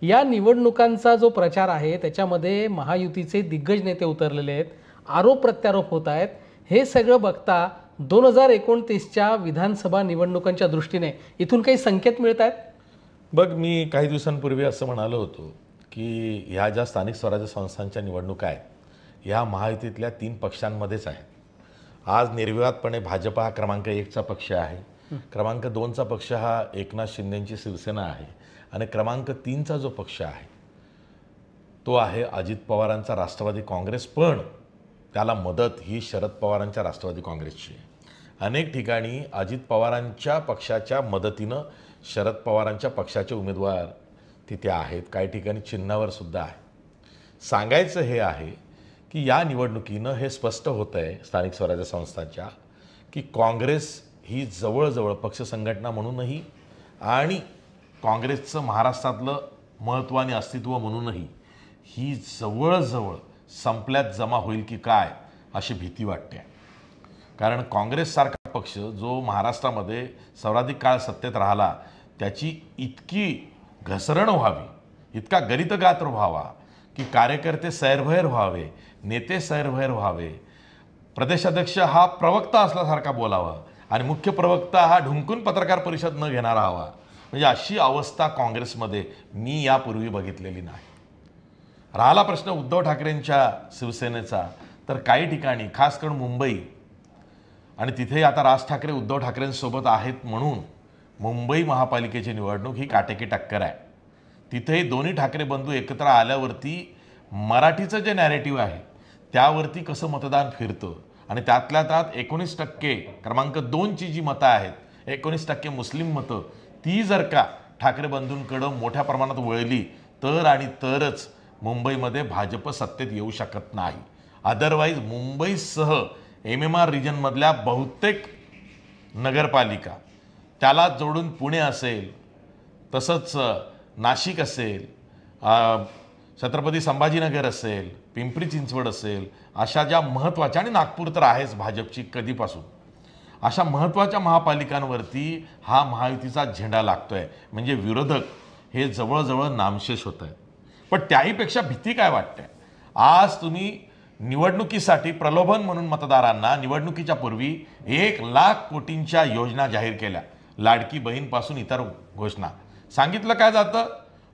या निवडणुकांचा जो प्रचार आहे त्याच्यामध्ये महायुतीचे दिग्गज नेते उतरलेले आहेत, आरोप प्रत्यारोप होत आहेत। हे सगळं बघता 2029च्या विधानसभा निवडणुकांच्या दृष्टीने इथून काही संकेत मिळत आहेत? बघ, मी काही दिवसांपूर्वी असं म्हणालो होतो की ह्या ज्या स्थानिक स्वराज्य संस्थांच्या निवडणुका आहेत ह्या महायुतीतल्या 3 पक्षांमध्येच आहेत। आज निर्विवादपणे भाजप हा क्रमांक 1चा पक्ष आहे, क्रमांक 2चा पक्ष हा एकनाथ शिंदेंची शिवसेना आहे आणि क्रमांक 3चा जो पक्ष आहे तो आहे अजित पवारांचा राष्ट्रवादी काँग्रेस, पण त्याला मदत ही शरद पवारांच्या राष्ट्रवादी काँग्रेसची आहे। अनेक ठिकाणी अजित पवारांच्या पक्षाच्या मदतीनं शरद पवारांच्या पक्षाचे उमेदवार तिथे आहेत, काही ठिकाणी चिन्हावर सुद्धा आहे। सांगायचं हे आहे की या निवडणुकीनं हे स्पष्ट होतं आहे स्थानिक स्वराज्य संस्थांच्या की काँग्रेस ही जवळजवळ पक्ष संघटना म्हणूनही आणि काँग्रेसचं महाराष्ट्रातलं महत्त्व आणि अस्तित्व म्हणूनही ही जवळजवळ संपल्यात जमा होईल की काय अशी भीती वाटते। कारण काँग्रेससारखा पक्ष जो महाराष्ट्रामध्ये सर्वाधिक काळ सत्तेत राहिला त्याची इतकी घसरण व्हावी, इतका गरितगात्र व्हावा की कार्यकर्ते सैरभैर व्हावे, नेते सैरभैर व्हावे, प्रदेशाध्यक्ष हा प्रवक्ता असल्यासारखा बोलावा आणि मुख्य प्रवक्ता हा ढुंकून पत्रकार परिषद न घेणारा हवा, म्हणजे अशी अवस्था काँग्रेसमध्ये मी यापूर्वी बघितलेली नाही। राहिला प्रश्न उद्धव ठाकरेंच्या शिवसेनेचा, तर काही ठिकाणी खास करून मुंबई आणि तिथे आता राज ठाकरे उद्धव ठाकरेंसोबत आहेत म्हणून मुंबई महापालिकेची निवडणूक ही काटेकी टक्कर आहे। तिथेही दोन्ही ठाकरे बंधू एकत्र आल्यावरती मराठीचं जे नॅरेटिव्ह आहे त्यावरती कसं मतदान फिरतं आणि त्यातल्या त्यात 19% क्रमांक 2ची जी मतं आहेत, 19% मुस्लिम मतं, ती जर का ठाकरे बंधूंकडं मोठ्या प्रमाणात वळली तर आणि तरच मुंबईमध्ये भाजप सत्तेत येऊ शकत नाही। अदरवाईज मुंबईसह MMR रिजनमधल्या बहुतेक नगरपालिका, त्याला जोडून पुणे असेल, तसंच नाशिक असेल, छत्रपती संभाजीनगर असेल, पिंपरी चिंचवड असेल, अशा ज्या महत्त्वाच्या, आणि नागपूर तर आहेच भाजपची कधीपासून, अशा महत्त्वाच्या महापालिकांवरती हा महायुतीचा झेंडा लागतोय। म्हणजे विरोधक हे जवळजवळ नामशेष होत आहेत। पण त्याहीपेक्षा भीती काय वाटते, आज तुम्ही निवडणुकीसाठी प्रलोभन म्हणून मतदारांना निवडणुकीच्या पूर्वी 1,00,000 कोटींच्या योजना जाहीर केल्या, लाडकी बहीणपासून इतर घोषणा। सांगितलं काय जातं,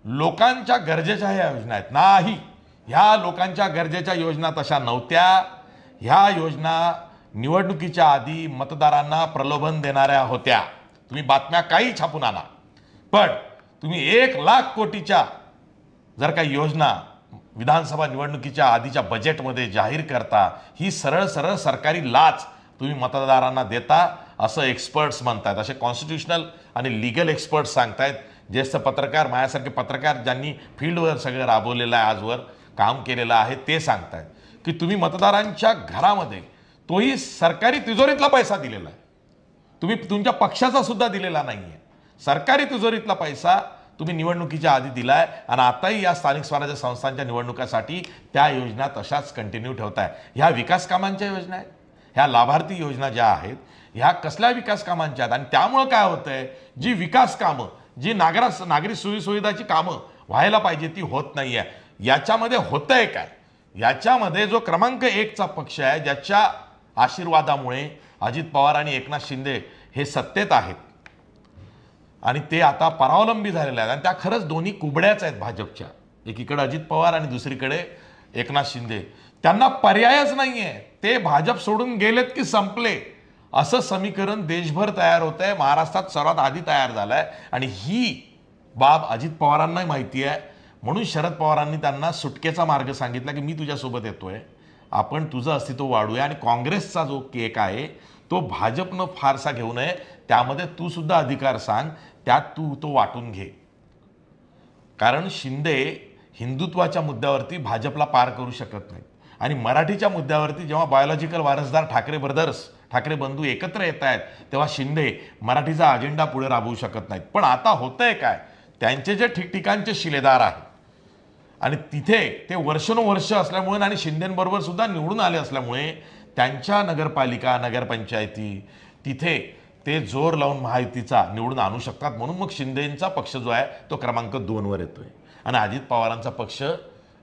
लोकांच्या गरजेच्या ह्या योजना आहेत, नाही ह्या लोकांच्या गरजेच्या योजना तशा नव्हत्या। ह्या योजना निवडणुकीच्या आधी मतदारांना प्रलोभन देणाऱ्या होत्या। तुम्ही बातम्या काही छापून आणा, पण तुम्ही 1,00,000 कोटीच्या जर काही योजना विधानसभा निवडणुकीच्या आधीच्या बजेटमध्ये जाहीर करता, ही सरळ सरळ सरकारी लाच तुम्ही मतदारांना देता असं एक्सपर्ट्स म्हणतात, असे कॉन्स्टिट्यूशनल आणि लीगल एक्सपर्ट्स सांगतायत। ज्येष्ठ पत्रकार, माझ्यासारखे पत्रकार ज्यांनी फील्डवर सगळं राबवलेलं आहे, आजवर काम केलेलं आहे, ते सांगतायत की तुम्ही मतदारांच्या घरामध्ये, तोही सरकारी तिजोरीतला पैसा दिलेला आहे, तुम्ही तुमच्या पक्षाचा सुद्धा दिलेला नाही आहे, सरकारी तिजोरीतला पैसा तुम्ही निवडणुकीच्या आधी दिलाय आणि आताही या स्थानिक स्वराज्य संस्थांच्या निवडणुकासाठी त्या योजना तशाच कंटिन्यू ठेवताय। ह्या विकास कामांच्या योजना आहेत, ह्या लाभार्थी योजना ज्या आहेत ह्या कसल्या विकास कामांच्या आहेत, आणि त्यामुळे काय होतंय, जी विकास कामं, जी नागरी सुविधाची कामं व्हायला पाहिजे ती होत नाहीये। याच्यामध्ये होतंय काय, याच्यामध्ये जो क्रमांक 1चा पक्ष आहे ज्याच्या आशीर्वादामुळे अजित पवार आणि एकनाथ शिंदे हे सत्तेत आहेत आणि ते आता परावलंबी झालेले आहेत, आणि त्या खरंच दोन्ही कुबड्याच आहेत भाजपच्या, एकीकडे अजित पवार आणि दुसरीकडे एकनाथ शिंदे, त्यांना पर्यायच नाहीये, ते भाजप सोडून गेलेत की संपले असं समीकरण देशभर तयार होत आहे, महाराष्ट्रात सर्वात आधी तयार झालंय। आणि ही बाब अजित पवारांनाही माहिती आहे, म्हणून शरद पवारांनी त्यांना सुटकेचा मार्ग सांगितला की मी तुझ्यासोबत येतोय, आपण तुझं अस्तित्व वाढूया, आणि काँग्रेसचा जो केक आहे तो भाजपनं फारसा घेऊ नये, त्यामध्ये तू सुद्धा अधिकार सांग, त्यात तू तो वाटून घे। कारण शिंदे हिंदुत्वाच्या मुद्द्यावरती भाजपला पार करू शकत नाही, आणि मराठीच्या मुद्द्यावरती जेव्हा बायोलॉजिकल वारसदार ठाकरे ब्रदर्स, ठाकरे बंधू एकत्र येत आहेत तेव्हा शिंदे मराठीचा अजेंडा पुढे राबवू शकत नाहीत। पण आता होतंय काय, त्यांचे जे ठिकठिकाणचे शिलेदार आहेत आणि तिथे ते वर्षानुवर्ष असल्यामुळे आणि शिंदेंबरोबर सुद्धा निवडून आले असल्यामुळे त्यांच्या नगरपालिका, नगरपंचायती तिथे ते जोर लावून महायुतीचा निवडून आणू शकतात, म्हणून मग शिंदेंचा पक्ष जो आहे तो क्रमांक 2 वर येतोय। आणि अजित पवारांचा पक्ष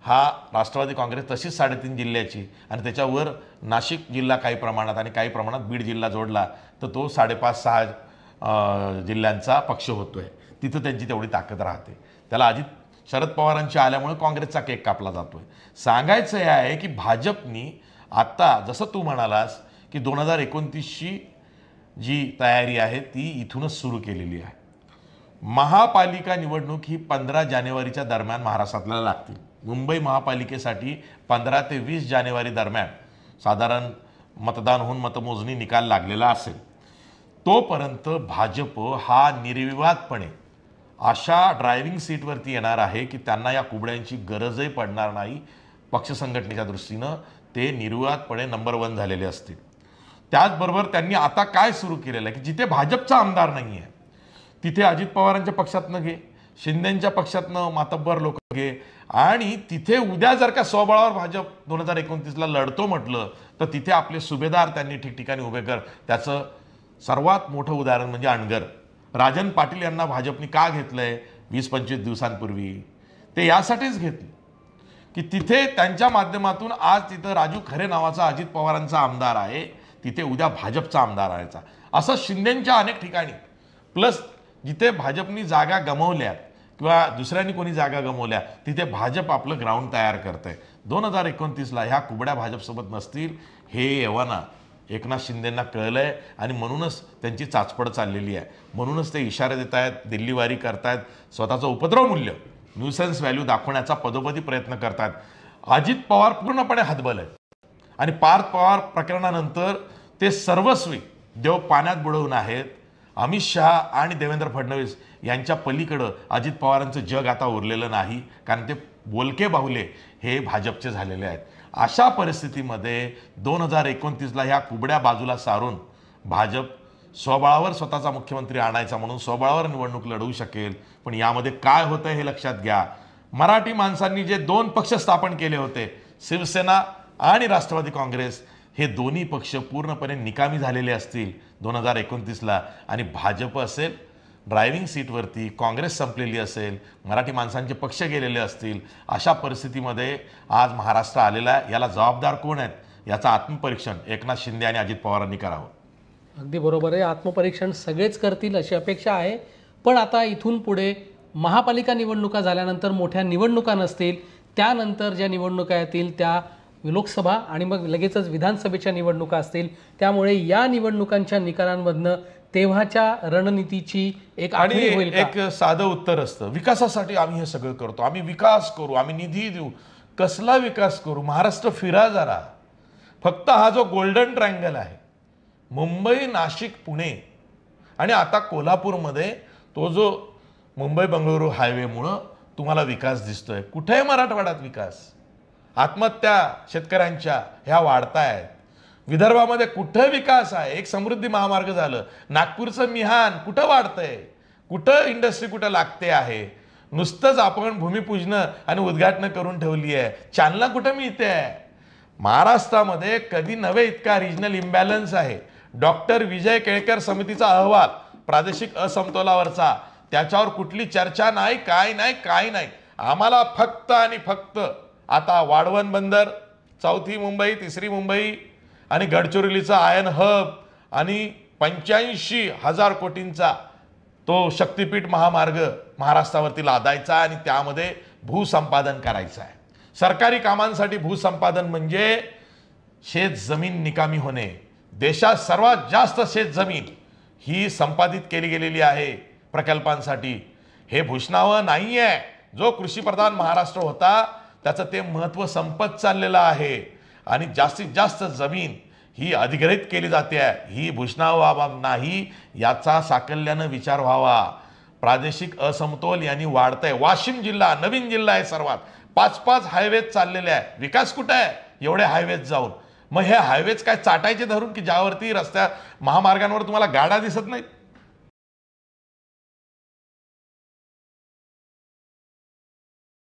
हा राष्ट्रवादी काँग्रेस तशीच 3.5 जिल्ह्याची आणि त्याच्यावर नाशिक जिल्हा काही प्रमाणात आणि काही प्रमाणात बीड जिल्हा जोडला तर तो 5.5-6 जिल्ह्यांचा पक्ष होतोय. तिथं त्यांची तेवढी ताकद राहते. त्याला अजित शरद पवारांची आल्यामुळे काँग्रेसचा केक कापला जातोय. सांगायचं हे आहे की भाजपनी आता जसं तू म्हणालास की 2029ची जी तयारी आहे ती इथूनच सुरू केलेली आहे. महापालिका निवडणूक ही 15 जानेवारीच्या दरम्यान महाराष्ट्रातला लागतील. मुंबई महापालिकेसाठी 15 ते 20 जानेवारी दरम्यान साधारण मतदान होऊन मतमोजणी निकाल लागलेला असेल. तोपर्यंत भाजप हा निर्विवादपणे अशा ड्रायव्हिंग सीटवरती येणार आहे की त्यांना या कुबड्यांची गरजही पडणार नाही. पक्ष संघटनेच्या दृष्टीनं ते निर्विवादपणे नंबर 1 झालेले असतील. त्याचबरोबर त्यांनी आता काय सुरू केलेलं आहे की जिथे भाजपचा आमदार नाही आहे तिथे अजित पवारांच्या पक्षातनं घे, शिंदेंच्या पक्षातनं मातब्बर लोक घे आणि तिथे उद्या जर का स्वबळावर भाजप 2029ला लढतो म्हटलं तर तिथे आपले सुभेदार त्यांनी ठिकठिकाणी उभे कर. त्याचं सर्वात मोठं उदाहरण म्हणजे अणगर. राजन पाटील यांना भाजपने का घेतलंय 20-25 दिवसांपूर्वी? ते यासाठीच घेतले की तिथे त्यांच्या माध्यमातून आज तिथं राजू खरे नावाचा अजित पवारांचा आमदार आहे, तिथे उद्या भाजपचा आमदार आहे. असं शिंदेंच्या अनेक ठिकाणी प्लस जिथे भाजपनी जागा गमावल्या किंवा दुसऱ्यांनी कोणी जागा गमावल्या तिथे भाजप आपलं ग्राउंड तयार करतंय. 2029ला ह्या कुबड्या भाजपसोबत नसतील हे एव्हाना एकनाथ शिंदेंना कळलंय आणि म्हणूनच त्यांची चाचपड चाललेली आहे. म्हणूनच ते इशारे देत आहेत, दिल्लीवारी करतायत, स्वतःचं उपद्रव मूल्य न्यूसेन्स व्हॅल्यू दाखवण्याचा पदोपदी प्रयत्न करतात. अजित पवार पूर्णपणे हतबल आहेत आणि पार्थ पवार प्रकरणानंतर ते सर्वस्वी देव पाण्यात बुडवून आहेत. अमित शहा आणि देवेंद्र फडणवीस यांच्या पलीकडं अजित पवारांचं जग आता उरलेलं नाही, कारण ते बोलके बाहुले हे भाजपचे झालेले आहेत. अशा परिस्थितीमध्ये 2029ला ह्या कुबड्या बाजूला सारून भाजप स्वबळावर स्वतःचा मुख्यमंत्री आणायचा म्हणून स्वबळावर निवडणूक लढवू शकेल. पण यामध्ये काय होतं हे लक्षात घ्या. मराठी माणसांनी जे 2 पक्ष स्थापन केले होते, शिवसेना आणि राष्ट्रवादी काँग्रेस, हे दोन्ही पक्ष पूर्णपणे निकामी झालेले असतील 2029ला आणि भाजप असेल ड्रायव्हिंग सीटवरती, काँग्रेस संपलेली असेल, मराठी माणसांचे पक्ष गेलेले असतील. अशा परिस्थितीमध्ये आज महाराष्ट्र आलेला आहे. याला जबाबदार कोण आहेत याचं आत्मपरीक्षण एकनाथ शिंदे आणि अजित पवारांनी करावं. अगदी बरोबर आहे. आत्मपरीक्षण सगळेच करतील अशी अपेक्षा आहे. पण आता इथून पुढे महापालिका निवडणुका झाल्यानंतर मोठ्या निवडणुका नसतील, त्यानंतर ज्या निवडणुका येतील त्या लोकसभा आणि मग लगेचच विधानसभेच्या निवडणुका असतील. त्यामुळे या निवडणुकांच्या निकालांमधनं तेव्हाच्या रणनीतीची एक आखणी होईल का? एक साधं उत्तर असतं, विकासासाठी आम्ही हे सगळं करतो, आम्ही विकास करू, आम्ही निधी देऊ. कसला विकास करू? महाराष्ट्र फिरा जरा. फक्त हा जो गोल्डन ट्रायंगल आहे मुंबई, नाशिक, पुणे आणि आता कोल्हापूरमध्ये तो जो मुंबई बंगळुरू हायवेमुळं तुम्हाला विकास दिसतोय. कुठे आहे मराठवाड्यात विकास? आत्महत्या शेतकऱ्यांच्या ह्या वाढतायत. विदर्भामध्ये कुठं विकास आहे? एक समृद्धी महामार्ग झालं. नागपूरचं मिहान कुठं वाढतंय? कुठं इंडस्ट्री कुठं लागते आहे? नुसतंच आपण भूमिपूजन आणि उद्घाटन करून ठेवली आहे. चालना कुठं मिळते? महाराष्ट्रामध्ये कधी नव्हे इतका रिजनल इम्बॅलन्स आहे. डॉक्टर विजय केळकर समितीचा अहवाल प्रादेशिक असमतोलावरचा, त्याच्यावर कुठली चर्चा नाही, काय नाही, काय नाही. आम्हाला फक्त आणि फक्त आता वाढवण बंदर, 4थी मुंबई, 3री मुंबई आणि गडचिरोलीचा आयन हब आणि 85,000 कोटींचा तो शक्तिपीठ महामार्ग महाराष्ट्रावरती लादायचा आणि त्यामध्ये भूसंपादन करायचं आहे. सरकारी कामांसाठी भूसंपादन म्हणजे शेत जमीन निकामी होणे. देशात सर्वात जास्त शेत जमीन ही संपादित केली गेलेली आहे प्रकल्पांसाठी. हे भूषणावं नाही आहे. जो कृषीप्रधान महाराष्ट्र होता त्याचं ते महत्त्व संपत चाललेलं आहे आणि जास्तीत जास्त जमीन ही अधिग्रहित केली जाते आहे. ही भूषणावं नाही, याचा साकल्यानं विचार व्हावा. प्रादेशिक असमतोल यांनी वाढतंय. वाशिम जिल्हा नवीन जिल्हा आहे सर्वात. 5-5 हायवेज चाललेले आहे. विकास कुठे आहे एवढे हायवेज जाऊन? मग हे हायवेज काय चाटायचे धरून की ज्यावरती रस्त्या महामार्गांवर तुम्हाला गाड्या दिसत नाहीत?